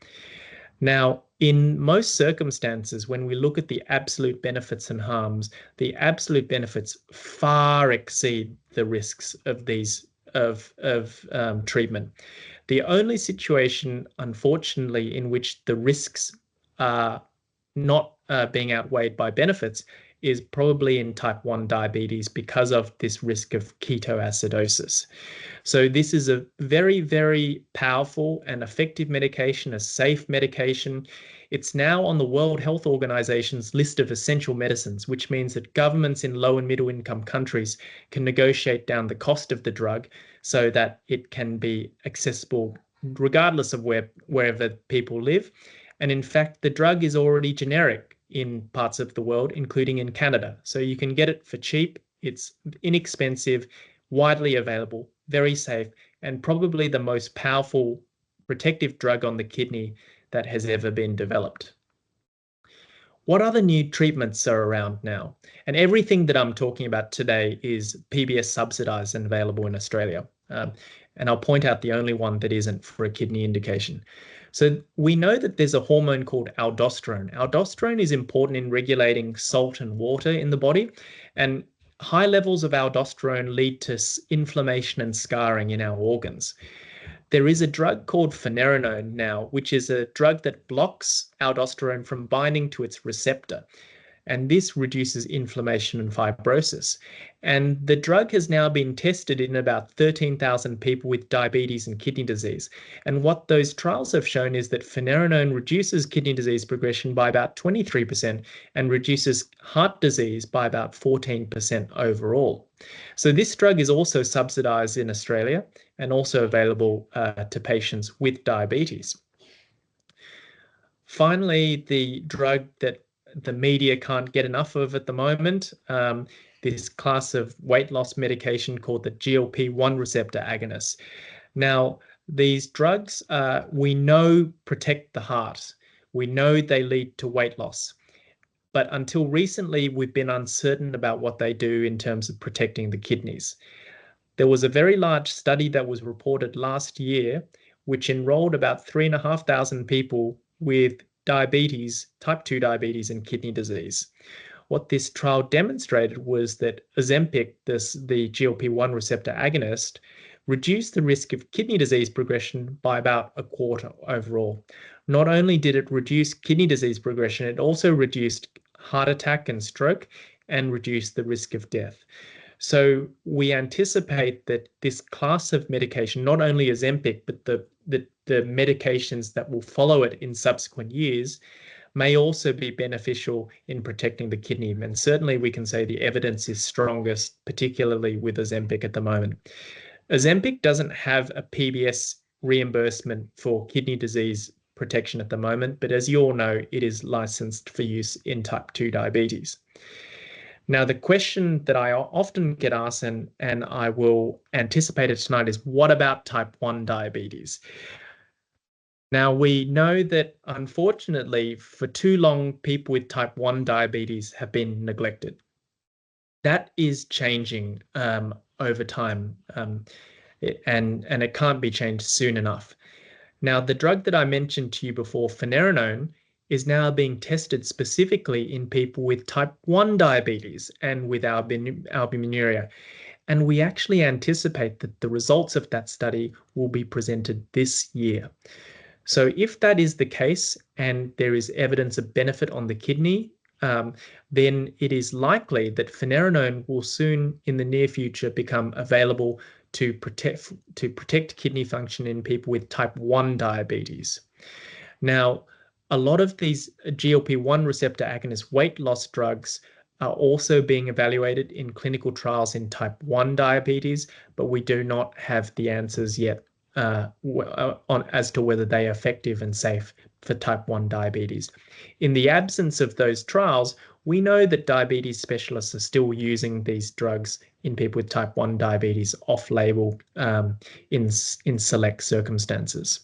Now, in most circumstances, when we look at the absolute benefits and harms, the absolute benefits far exceed the risks of these treatment. The only situation, unfortunately, in which the risks are not being outweighed by benefits is probably in type 1 diabetes because of this risk of ketoacidosis. So this is a very, very powerful and effective medication, a safe medication. It's now on the World Health Organization's list of essential medicines, which means that governments in low and middle income countries can negotiate down the cost of the drug so that it can be accessible regardless of wherever people live. And in fact, the drug is already generic in parts of the world, including in Canada. So you can get it for cheap. It's inexpensive, widely available, very safe, and probably the most powerful protective drug on the kidney that has ever been developed. What other new treatments are around now? And everything that I'm talking about today is PBS subsidized and available in Australia. And I'll point out the only one that isn't for a kidney indication. So we know that there's a hormone called aldosterone. Aldosterone is important in regulating salt and water in the body, and high levels of aldosterone lead to inflammation and scarring in our organs. There is a drug called finerenone now, which is a drug that blocks aldosterone from binding to its receptor. And this reduces inflammation and fibrosis. And the drug has now been tested in about 13,000 people with diabetes and kidney disease. And what those trials have shown is that finerenone reduces kidney disease progression by about 23% and reduces heart disease by about 14% overall. So this drug is also subsidized in Australia and also available to patients with diabetes. Finally, the drug that the media can't get enough of at the moment, this class of weight loss medication called the GLP-1 receptor agonists. Now, these drugs we know protect the heart. We know they lead to weight loss. But until recently, we've been uncertain about what they do in terms of protecting the kidneys. There was a very large study that was reported last year, which enrolled about 3,500 people with diabetes, type 2 diabetes and kidney disease. What this trial demonstrated was that Ozempic, the GLP-1 receptor agonist, reduced the risk of kidney disease progression by about a quarter overall. Not only did it reduce kidney disease progression, it also reduced heart attack and stroke and reduced the risk of death. So we anticipate that this class of medication, not only Ozempic, but the medications that will follow it in subsequent years, may also be beneficial in protecting the kidney. And certainly we can say the evidence is strongest, particularly with Ozempic at the moment. Ozempic doesn't have a PBS reimbursement for kidney disease protection at the moment, but as you all know, it is licensed for use in type 2 diabetes. Now, the question that I often get asked, and I will anticipate it tonight, is what about type 1 diabetes? Now, we know that unfortunately, for too long, people with type 1 diabetes have been neglected. That is changing over time, and it can't be changed soon enough. Now, the drug that I mentioned to you before, finerenone, is now being tested specifically in people with type 1 diabetes and with albuminuria. And we actually anticipate that the results of that study will be presented this year. So if that is the case and there is evidence of benefit on the kidney, then it is likely that finerenone will soon in the near future become available to protect kidney function in people with type 1 diabetes. Now, a lot of these GLP-1 receptor agonist weight loss drugs are also being evaluated in clinical trials in type 1 diabetes, but we do not have the answers yet as to whether they are effective and safe for type 1 diabetes. In the absence of those trials, we know that diabetes specialists are still using these drugs in people with type 1 diabetes off-label in select circumstances.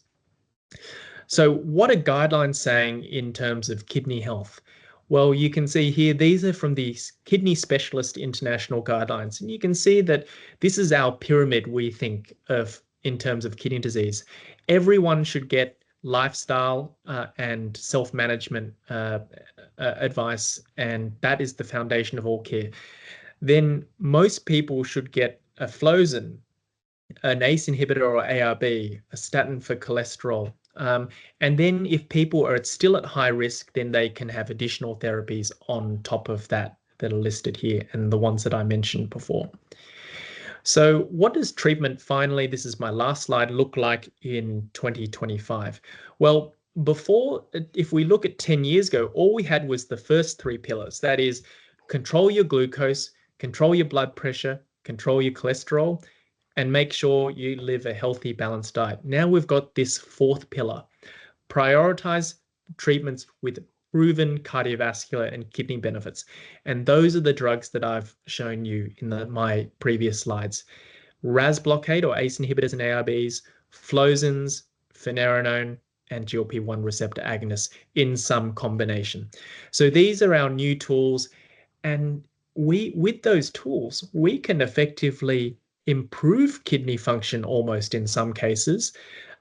So what are guidelines saying in terms of kidney health? Well, you can see here, these are from the Kidney Specialist International Guidelines. And you can see that this is our pyramid, we think, of in terms of kidney disease. Everyone should get lifestyle and self-management advice, and that is the foundation of all care. Then most people should get a Flozin, an ACE inhibitor or ARB, a statin for cholesterol. And then if people are still at high risk, then they can have additional therapies on top of that are listed here and the ones that I mentioned before. So what does treatment, finally, this is my last slide, look like in 2025? Well, before, if we look at 10 years ago, all we had was the first three pillars. That is, control your glucose, control your blood pressure, control your cholesterol, and make sure you live a healthy, balanced diet. Now we've got this fourth pillar. Prioritize treatments with proven cardiovascular and kidney benefits. And those are the drugs that I've shown you in my previous slides. RAS blockade or ACE inhibitors and ARBs, Flozins, finerenone, and GLP-1 receptor agonists in some combination. So these are our new tools. And with those tools, we can effectively improve kidney function almost in some cases.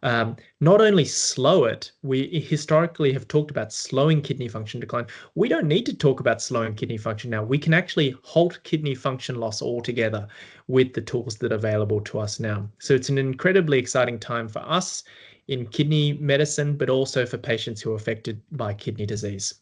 not only slow it, we historically have talked about slowing kidney function decline. We don't need to talk about slowing kidney function now. We can actually halt kidney function loss altogether with the tools that are available to us now. So it's an incredibly exciting time for us in kidney medicine, but also for patients who are affected by kidney disease.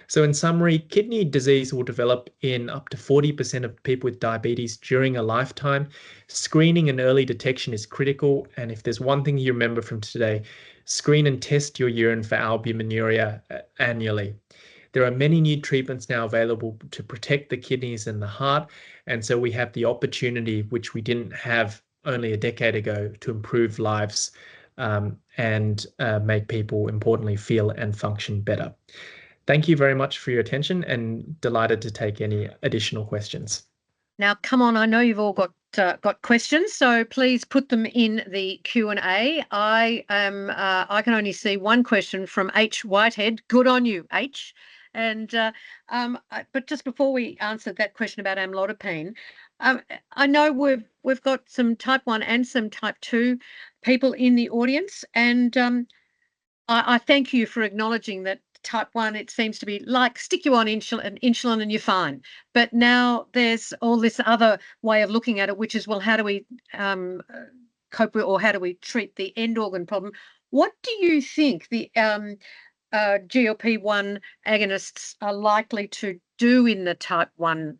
So in summary, kidney disease will develop in up to 40% of people with diabetes during a lifetime. Screening and early detection is critical. And if there's one thing you remember from today, screen and test your urine for albuminuria annually. There are many new treatments now available to protect the kidneys and the heart. And so we have the opportunity, which we didn't have only a decade ago, to improve lives and make people, importantly, feel and function better. Thank you very much for your attention, and delighted to take any additional questions. Now, come on, I know you've all got questions, so please put them in the Q&A. I can only see one question from H. Whitehead. Good on you, H. And but just before we answer that question about amlodipine, I know we've got some type 1 and some type 2 people in the audience, and I thank you for acknowledging that type 1, it seems to be like stick you on insulin and you're fine. But now there's all this other way of looking at it, which is, well, how do we cope with, or how do we treat the end organ problem? What do you think the GLP-1 agonists are likely to do in the type 1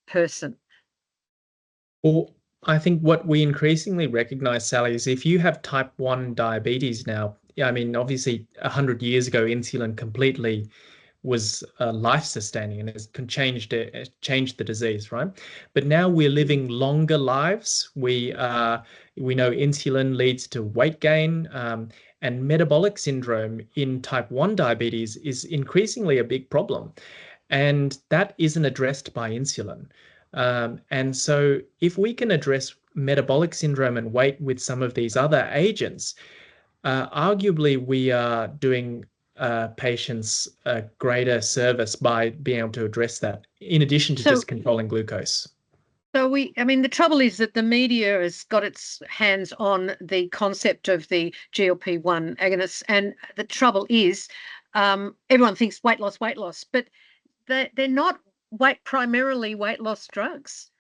person? Well, I think what we increasingly recognize, Sally, is if you have type 1 diabetes now, I mean, obviously 100 years ago, insulin completely was life-sustaining and has changed the disease, right? But now we're living longer lives. We know insulin leads to weight gain, and metabolic syndrome in type 1 diabetes is increasingly a big problem. And that isn't addressed by insulin. And so if we can address metabolic syndrome and weight with some of these other agents, arguably we are doing patients a greater service by being able to address that, in addition to just controlling glucose. So I mean, the trouble is that the media has got its hands on the concept of the GLP-1 agonists, and the trouble is everyone thinks weight loss, but they're not primarily weight loss drugs.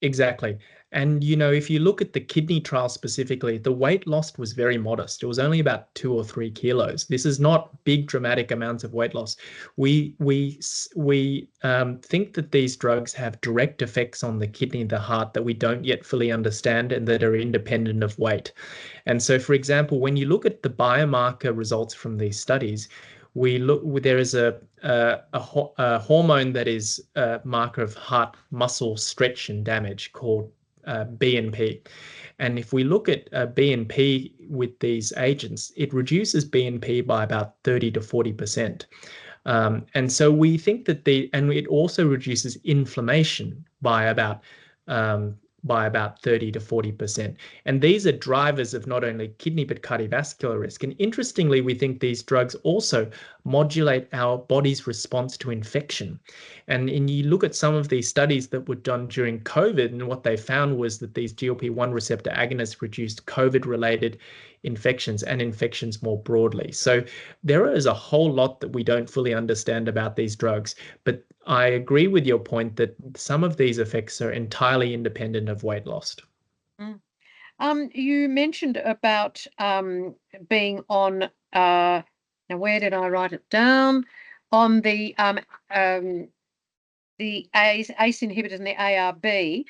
Exactly. And, if you look at the kidney trial specifically, the weight lost was very modest. It was only about 2 or 3 kilos. This is not big, dramatic amounts of weight loss. We think that these drugs have direct effects on the kidney and the heart that we don't yet fully understand and that are independent of weight. And so, for example, when you look at the biomarker results from these studies, there is a hormone that is a marker of heart muscle stretch and damage called BNP. And if we look at BNP with these agents, it reduces BNP by about 30 to 40%. And so we think that and it also reduces inflammation by about 30 to 40%. And these are drivers of not only kidney but cardiovascular risk. And interestingly, we think these drugs also modulate our body's response to infection. And you look at some of these studies that were done during COVID, and what they found was that these GLP-1 receptor agonists reduced COVID-related infections and infections more broadly. So there is a whole lot that we don't fully understand about these drugs, but I agree with your point that some of these effects are entirely independent of weight loss. You mentioned about being on, now where did I write it down? On the ACE inhibitors and the ARBs,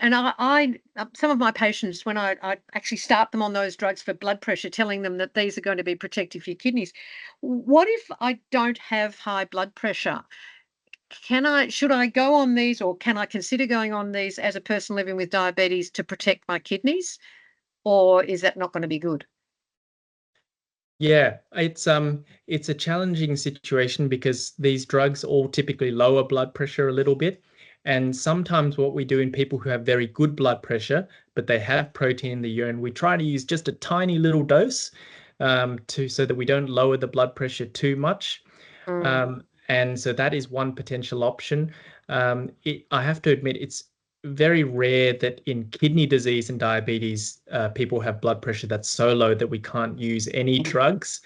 and I some of my patients, when I actually start them on those drugs for blood pressure, telling them that these are going to be protective for your kidneys. What if I don't have high blood pressure? Should I go on these, or can I consider going on these as a person living with diabetes to protect my kidneys, or is that not going to be good? Yeah, it's a challenging situation because these drugs all typically lower blood pressure a little bit. And sometimes what we do in people who have very good blood pressure, but they have protein in the urine, we try to use just a tiny little dose so that we don't lower the blood pressure too much. And so that is one potential option. I have to admit, very rare that in kidney disease and diabetes, people have blood pressure that's so low that we can't use any drugs.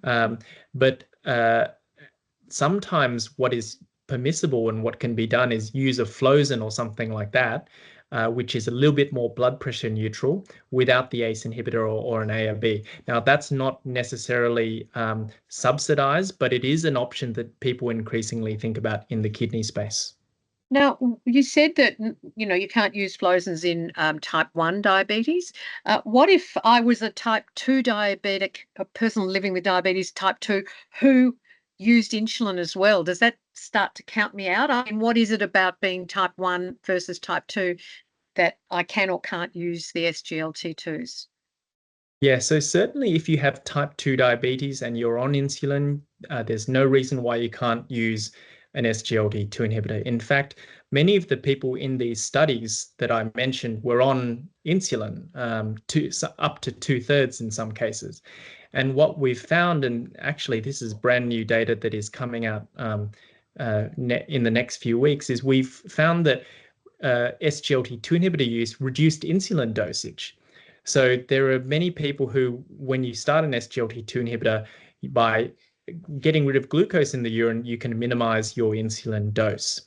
But sometimes what is permissible and what can be done is use a Flozin or something like that, which is a little bit more blood pressure neutral without the ACE inhibitor or an ARB. Now, that's not necessarily subsidized, but it is an option that people increasingly think about in the kidney space. Now, you said that, you can't use Flozins in type 1 diabetes. What if I was a type 2 diabetic, a person living with diabetes type 2 who used insulin as well? Does that start to count me out? I mean, what is it about being type 1 versus type 2 that I can or can't use the SGLT2s? Yeah, so certainly if you have type 2 diabetes and you're on insulin, there's no reason why you can't use an SGLT2 inhibitor. In fact, many of the people in these studies that I mentioned were on insulin, up to 2/3 in some cases. And what we've found, and actually this is brand new data that is coming out in the next few weeks, is we've found that SGLT2 inhibitor use reduced insulin dosage. So there are many people who, when you start an SGLT2 inhibitor, by getting rid of glucose in the urine, you can minimize your insulin dose.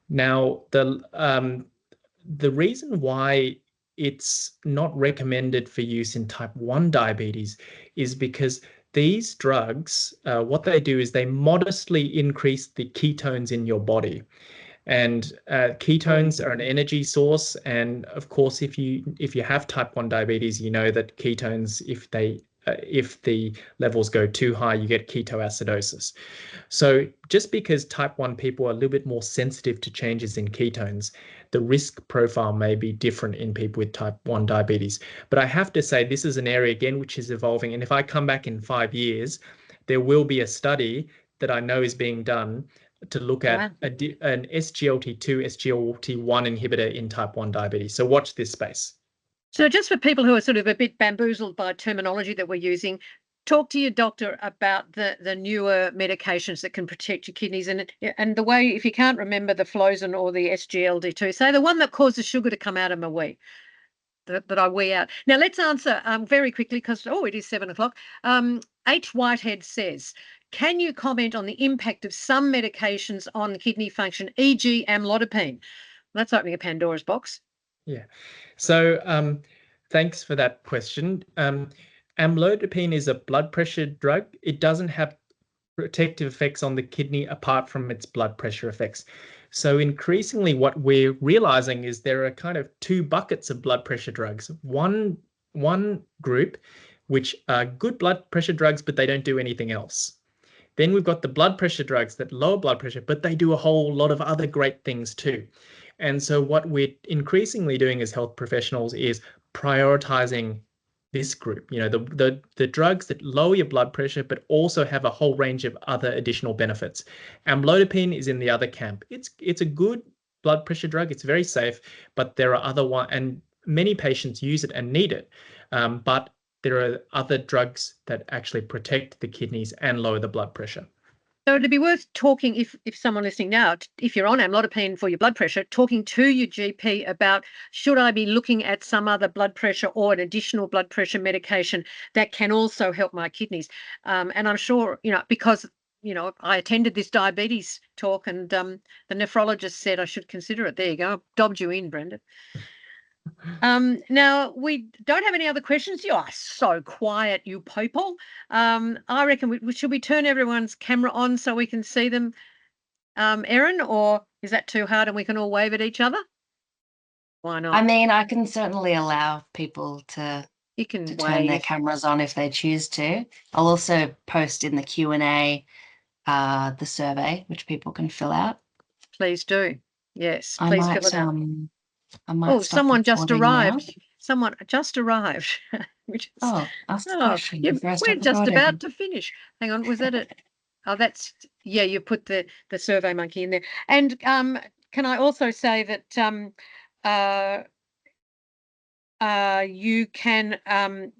Now, the reason why it's not recommended for use in type 1 diabetes is because these drugs, what they do is they modestly increase the ketones in your body. And ketones are an energy source. And of course, if you have type 1 diabetes, you know that ketones, if the levels go too high, you get ketoacidosis. So just because type 1 people are a little bit more sensitive to changes in ketones, the risk profile may be different in people with type 1 diabetes. But I have to say, this is an area, again, which is evolving. And if I come back in 5 years, there will be a study that I know is being done to look at an SGLT2, SGLT1 inhibitor in type 1 diabetes. So watch this space. So just for people who are sort of a bit bamboozled by terminology that we're using, talk to your doctor about the newer medications that can protect your kidneys. And the way, if you can't remember the Flozin or the SGLT2, say the one that causes sugar to come out of my wee, that I wee out. Now let's answer very quickly because, it is 7 o'clock. H. Whitehead says, can you comment on the impact of some medications on kidney function, e.g. amlodipine? That's opening a Pandora's box. Yeah. So thanks for that question. Amlodipine is a blood pressure drug. It doesn't have protective effects on the kidney apart from its blood pressure effects. So increasingly what we're realizing is there are kind of two buckets of blood pressure drugs. One group, which are good blood pressure drugs, but they don't do anything else. Then we've got the blood pressure drugs that lower blood pressure, but they do a whole lot of other great things too. And so what we're increasingly doing as health professionals is prioritizing this group, the drugs that lower your blood pressure, but also have a whole range of other additional benefits. Amlodipine is in the other camp. It's a good blood pressure drug. It's very safe, but there are other ones, and many patients use it and need it. But there are other drugs that actually protect the kidneys and lower the blood pressure. So it'd be worth talking, if someone listening now, if you're on amlodipine for your blood pressure, talking to your GP about, should I be looking at some other blood pressure or an additional blood pressure medication that can also help my kidneys? And I'm sure, because, I attended this diabetes talk and the nephrologist said I should consider it. There you go. Dobbed you in, Brenda. Now, we don't have any other questions. You are so quiet, you people. I reckon should we turn everyone's camera on so we can see them, Erin, or is that too hard and we can all wave at each other? Why not? I mean, I can certainly allow people to turn their cameras on if they choose to. I'll also post in the Q&A the survey, which people can fill out. Please do. Yes, please fill it out. I might stop someone just arrived. Now. Someone just arrived. Ask the question. We're just about to finish. Hang on, was that it? Oh, you put the survey monkey in there. And can I also say that you can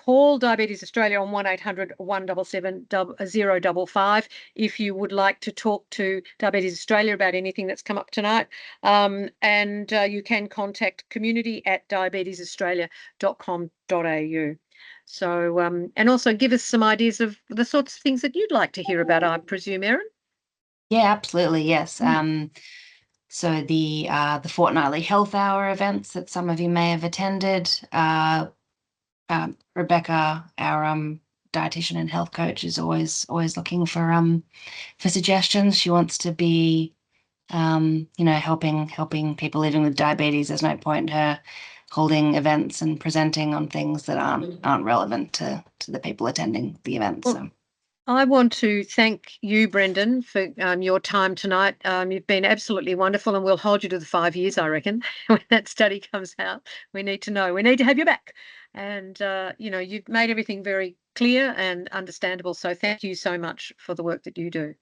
call Diabetes Australia on 1800 177 055 if you would like to talk to Diabetes Australia about anything that's come up tonight. And you can contact community@diabetesaustralia.com.au. So, and also give us some ideas of the sorts of things that you'd like to hear about, I presume, Erin? Yeah, absolutely. Yes. So the fortnightly health hour events that some of you may have attended. Rebecca, our dietitian and health coach, is always looking for suggestions. She wants to be helping people living with diabetes. There's no point in her holding events and presenting on things that aren't relevant to the people attending the event. So I want to thank you, Brendan, for your time tonight. You've been absolutely wonderful, and we'll hold you to the 5 years, I reckon, when that study comes out. We need to know. We need to have you back. And, you've made everything very clear and understandable. So thank you so much for the work that you do.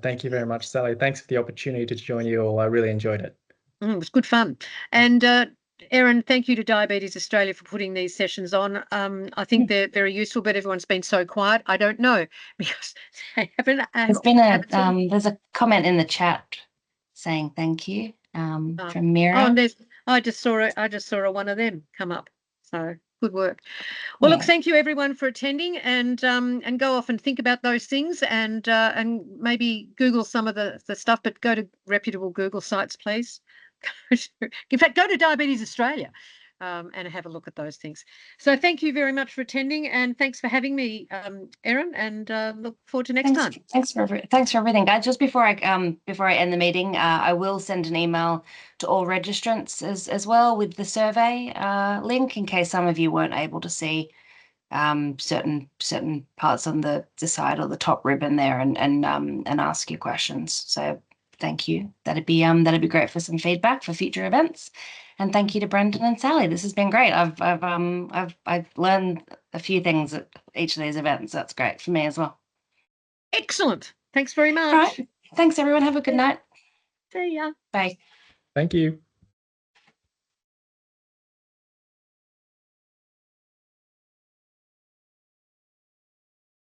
Thank you very much, Sally. Thanks for the opportunity to join you all. I really enjoyed it. It was good fun. And Erin, thank you to Diabetes Australia for putting these sessions on. I think they're very useful, but everyone's been so quiet. I don't know because they haven't. There's a comment in the chat saying thank you from Mira. Oh, and I just saw one of them come up. So good work. Well, look, thank you everyone for attending, and go off and think about those things, and maybe Google some of the stuff, but go to reputable Google sites, please. In fact, go to Diabetes Australia and have a look at those things. So thank you very much for attending, and thanks for having me, Erin, and look forward to next time. Thanks for everything, guys. Just before I end the meeting, I will send an email to all registrants as well with the survey link in case some of you weren't able to see certain parts on the side or the top ribbon there and ask your questions. So thank you. That'd be great for some feedback for future events. And thank you to Brendan and Sally. This has been great. I've learned a few things at each of these events. That's great for me as well. Excellent. Thanks very much. All right. Thanks everyone. Have a good night. See ya. Bye. Thank you.